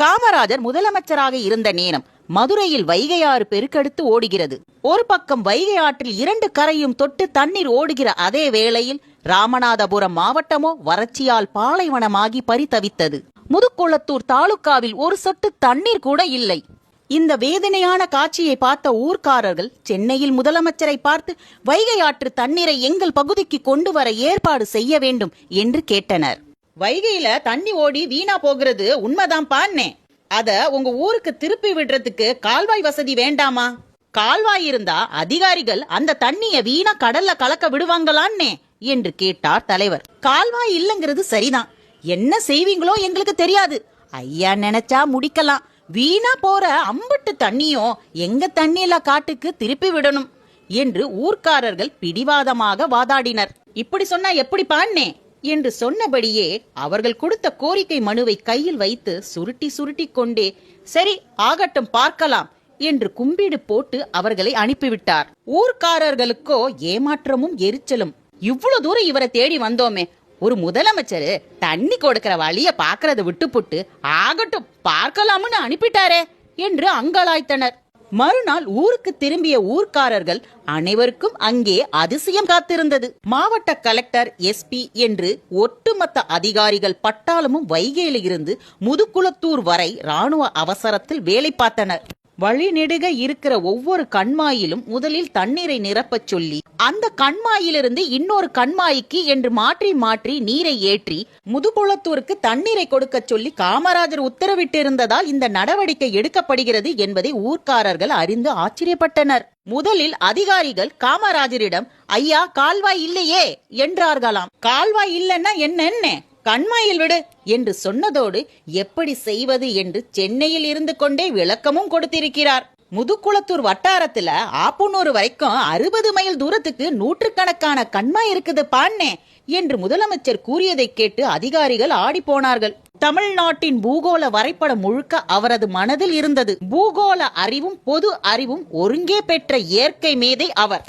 காமராஜர் முதலமைச்சராக இருந்த நேரம் மதுரையில் வைகையாறு பெருக்கெடுத்து ஓடுகிறது. ஒரு பக்கம் வைகை ஆற்றில் 2 கரையும் தொட்டு தண்ணீர் ஓடுகிற அதே வேளையில் ராமநாதபுரம் மாவட்டமோ வறட்சியால் பாலைவனமாகி பரிதவித்தது. முதுகுளத்தூர் தாலுகாவில் ஒரு சொட்டு தண்ணீர் கூட இல்லை. இந்த வேதனையான காட்சியை பார்த்த ஊர்க்காரர்கள் சென்னையில் முதலமைச்சரை பார்த்து வைகை ஆற்று தண்ணீரை எங்கள் பகுதிக்கு கொண்டு வர ஏற்பாடு செய்ய வேண்டும் என்று கேட்டனர். வைகையில தண்ணி ஓடி வீணா போகிறது உண்மைதான் பான்னே. அத உங்க ஊருக்கு திருப்பி விடுறதுக்கு கால்வாய் வசதி வேண்டாமா? கால்வாய் இருந்தா அதிகாரிகள் அந்த தண்ணிய வீணா கடல்ல கலக்க விடுவாங்களான்னே என்று கேட்டார் தலைவர். கால்வாய் இல்லங்கிறது சரிதான், என்ன செய்வீங்களோ எங்களுக்கு தெரியாது. ஐயா நினைச்சா முடிக்கலாம். வீணா போற அம்புட்டு தண்ணியும் எங்க தண்ணியில காட்டுக்கு திருப்பி விடணும் என்று ஊர்க்காரர்கள் பிடிவாதமாக வாதாடினர். இப்படி சொன்னா எப்படி பான்னே என்று சொன்னபடியே அவர்கள் கொடுத்த கோரிக்கை மனுவை கையில் வைத்து சுருட்டி சுருட்டி கொண்டே சரி ஆகட்டும் பார்க்கலாம் என்று கும்பிடு போட்டு அவர்களை அனுப்பிவிட்டார். ஊர்க்காரர்களுக்கோ ஏமாற்றமும் எரிச்சலும். இவ்வளவு தூரம் இவரை தேடி வந்தோமே, ஒரு முதலமைச்சர் தண்ணி கொடுக்கிற வழிய பாக்குறத விட்டுப்புட்டு ஆகட்டும் பார்க்கலாம்னு அனுப்பிட்டாரே என்று அங்கலாய்த்தனர். மறுநாள் ஊருக்கு திரும்பிய ஊர்க்காரர்கள் அனைவருக்கும் அங்கே அதிசயம் காத்திருந்தது. மாவட்ட கலெக்டர், SP என்று ஒட்டுமொத்த அதிகாரிகள் பட்டாளமும் வைகையில இருந்து முதுகுளத்தூர் வரை ராணுவ அவசரத்தில் வேலை பார்த்தனர். வழி நெடுக இருக்கிற ஒவ்வொரு கண்மாயிலும் முதலில் தண்ணீரை நிரப்பச் சொல்லி அந்த கண்மாயிலிருந்து இன்னொரு கண்மாய்க்கு என்று மாற்றி மாற்றி நீரை ஏற்றி முதுகுளத்தூருக்கு தண்ணீரை கொடுக்க சொல்லி காமராஜர் உத்தரவிட்டிருந்ததால் இந்த நடவடிக்கை எடுக்கப்படுகிறது என்பதை ஊர்க்காரர்கள் அறிந்து ஆச்சரியப்பட்டனர். முதலில் அதிகாரிகள் காமராஜரிடம் ஐயா கால்வாய் இல்லையே என்றார்களாம். கால்வாய் இல்லைன்னா என்ன கண்மாயில் விடு என்று சொன்னதோடு எப்படி செய்வது என்று சென்னையில் இருந்து கொண்டே விளக்கமும் கொடுத்திருக்கிறார். முதுகுளத்தூர் வட்டாரத்துல ஆப்பனூர் வரைக்கும் 60 மைல் தூரத்துக்கு நூற்றுக்கணக்கான கண்மாய் இருக்குது பான்னே என்று முதலமைச்சர் கூறியதை கேட்டு அதிகாரிகள் ஆடி போனார்கள். தமிழ்நாட்டின் பூகோள வரைபடம் முழுக்க அவரது மனதில் இருந்தது. பூகோள அறிவும் பொது அறிவும் ஒருங்கே பெற்ற இயற்கை மேதை அவர்.